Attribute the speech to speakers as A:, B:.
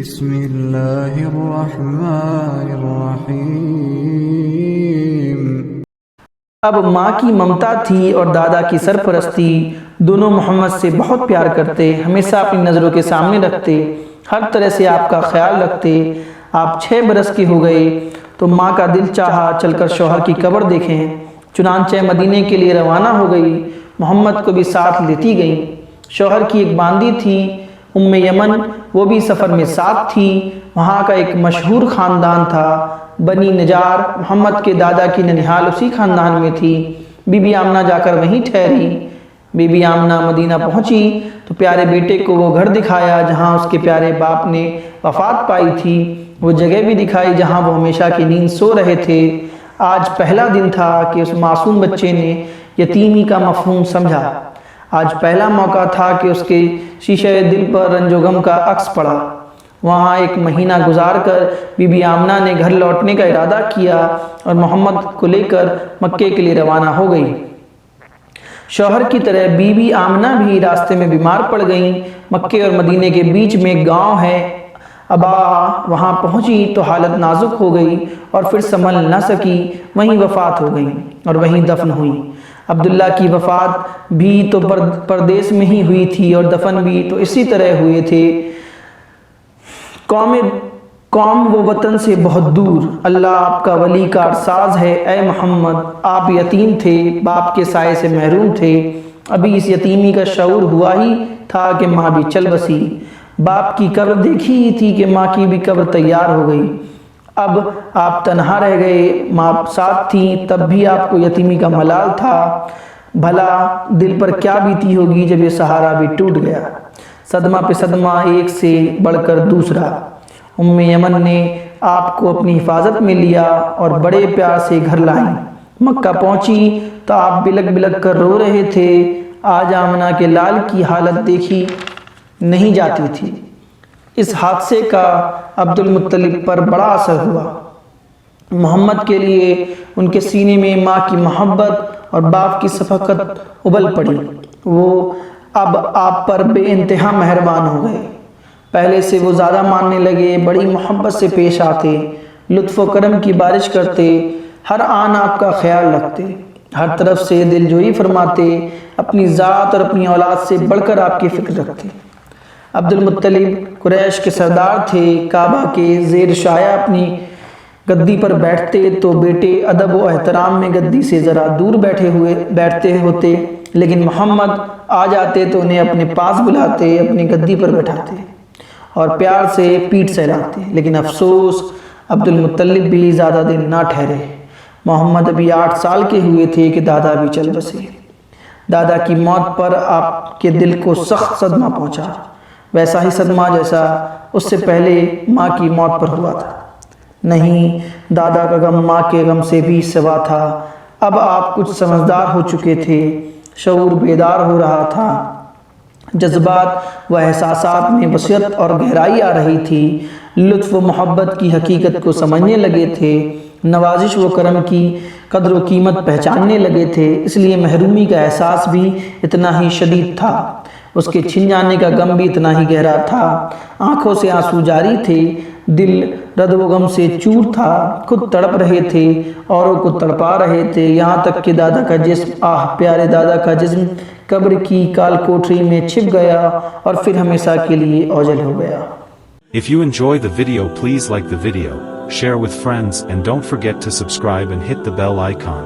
A: بسم اللہ الرحمن الرحیم۔
B: اب ماں کی ممتا تھی اور دادا کی سرپرستی، دونوں محمد سے بہت پیار کرتے، ہمیشہ اپنی نظروں کے سامنے رکھتے، ہر طرح سے آپ کا خیال رکھتے۔ آپ 6 برس کے ہو گئے تو ماں کا دل چاہا چل کر شوہر کی قبر دیکھیں، چنانچہ مدینے کے لیے روانہ ہو گئی، محمد کو بھی ساتھ لیتی گئیں۔ شوہر کی ایک باندی تھی ام یمن، وہ بھی سفر میں ساتھ تھی۔ وہاں کا ایک مشہور خاندان تھا بنی نجار، محمد کے دادا کی ننیحال اسی خاندان میں تھی۔ بی بی آمنہ جا کر وہیں ٹھہری۔ بی بی آمنہ مدینہ پہنچی تو پیارے بیٹے کو وہ گھر دکھایا جہاں اس کے پیارے باپ نے وفات پائی تھی، وہ جگہ بھی دکھائی جہاں وہ ہمیشہ کی نیند سو رہے تھے۔ آج پہلا دن تھا کہ اس معصوم بچے نے یتیمی کا مفہوم سمجھا۔ آج پہلا موقع تھا کہ اس کے شیشہ دل پر رنج و غم کا عکس پڑا۔ وہاں 1 مہینہ گزار کر بی بی آمنہ نے گھر لوٹنے کا ارادہ کیا اور محمد کو لے کر مکے کے لیے روانہ ہو گئی۔ شوہر کی طرح بی بی آمنہ بھی راستے میں بیمار پڑ گئیں۔ مکے اور مدینے کے بیچ میں ایک گاؤں ہے ابا، وہاں پہنچی تو حالت نازک ہو گئی اور پھر سنبھل نہ سکی، وہیں وفات ہو گئی اور وہیں دفن ہوئی۔ عبداللہ کی وفات بھی تو پردیس میں ہی ہوئی تھی اور دفن بھی تو اسی طرح ہوئے تھے۔ قوم و وطن سے بہت دور، اللہ آپ کا ولی کارساز ہے۔ اے محمد، آپ یتیم تھے، باپ کے سائے سے محروم تھے، ابھی اس یتیمی کا شعور ہوا ہی تھا کہ ماں بھی چل بسی۔ باپ کی قبر دیکھی ہی تھی کہ ماں کی بھی قبر تیار ہو گئی۔ اب آپ تنہا رہ گئے، ماں ساتھ تھی، تب بھی آپ کو یتیمی کا ملال تھا۔ بھلا دل پر کیا بیتی ہوگی جب یہ سہارا بھی ٹوٹ گیا۔ صدمہ پہ صدمہ، ایک سے بڑھ کر دوسرا۔ ام یمن نے آپ کو اپنی حفاظت میں لیا اور بڑے پیار سے گھر لائیں۔ مکہ پہنچی تو آپ بلک بلک کر رو رہے تھے۔ آج آمنہ کے لال کی حالت دیکھی نہیں جاتی تھی۔ اس حادثے کا عبد المطلب پر بڑا اثر ہوا۔ محمد کے لیے ان کے سینے میں ماں کی محبت اور باپ کی شفقت ابل پڑی۔ وہ اب آپ پر بے انتہا مہربان ہو گئے۔ پہلے سے وہ زیادہ ماننے لگے، بڑی محبت سے پیش آتے، لطف و کرم کی بارش کرتے، ہر آن آپ کا خیال رکھتے، ہر طرف سے دل جوئی فرماتے، اپنی ذات اور اپنی اولاد سے بڑھ کر آپ کی فکر رکھتے۔ عبد المطلب قریش کے سردار تھے، کعبہ کے زیر شایہ اپنی گدی پر بیٹھتے تو بیٹے ادب و احترام میں گدی سے ذرا دور بیٹھتے ہوتے، لیکن محمد آ جاتے تو انہیں اپنے پاس بلاتے، اپنی گدی پر بیٹھاتے اور پیار سے پیٹھ سہلاتے۔ لیکن افسوس، عبد المطلب بھی زیادہ دن نہ ٹھہرے۔ محمد ابھی 8 سال کے ہوئے تھے کہ دادا بھی چل بسے۔ دادا کی موت پر آپ کے دل کو سخت صدمہ پہنچا، ویسا ہی صدمہ جیسا اس سے پہلے ماں کی موت پر ہوا تھا۔ نہیں، دادا کا غم ماں کے غم سے بھی سوا تھا۔ اب آپ کچھ سمجھدار ہو چکے تھے، شعور بیدار ہو رہا تھا، جذبات و احساسات میں وسعت اور گہرائی آ رہی تھی، لطف و محبت کی حقیقت کو سمجھنے لگے تھے، نوازش و کرم کی قدر و قیمت پہچاننے لگے تھے، اس لیے محرومی کا احساس بھی اتنا ہی شدید تھا، اس کے چھن جانے کا غم بھی اتنا ہی گہرا تھا۔ آنکھوں سے آنسو جاری تھے، دل رد و غم سے چور تھا، خود تڑپ رہے تھے، اوروں کو تڑپا رہے تھے، یہاں تک کہ دادا کا جسم، پیارے دادا کا جسم قبر کی کال کوٹری میں چھپ گیا اور پھر ہمیشہ کے لیے اوجھل ہو گیا۔
C: If you enjoy the video, please like the video, share with friends, and don't forget to subscribe and hit the bell icon.